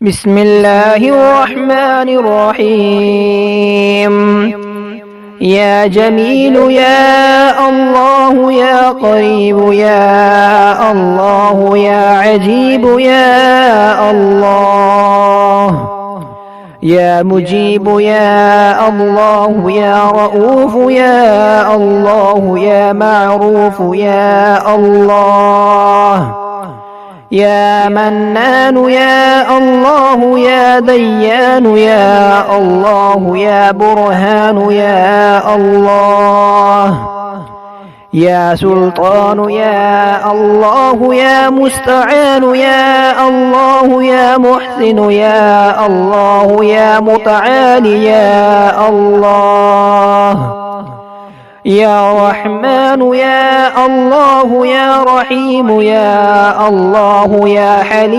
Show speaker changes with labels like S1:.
S1: بسم الله الرحمن الرحيم. يا جميل يا الله يا قريب يا الله يا عجيب يا الله يا مجيب يا الله يا رؤوف يا الله يا معروف يا الله يا منان يا الله يا ديان يا الله يا برهان يا الله يا سلطان يا الله يا مستعان يا الله يا محسن يا الله يا متعالي يا الله يا رحمن يا الله يا رحيم يا الله يا حليم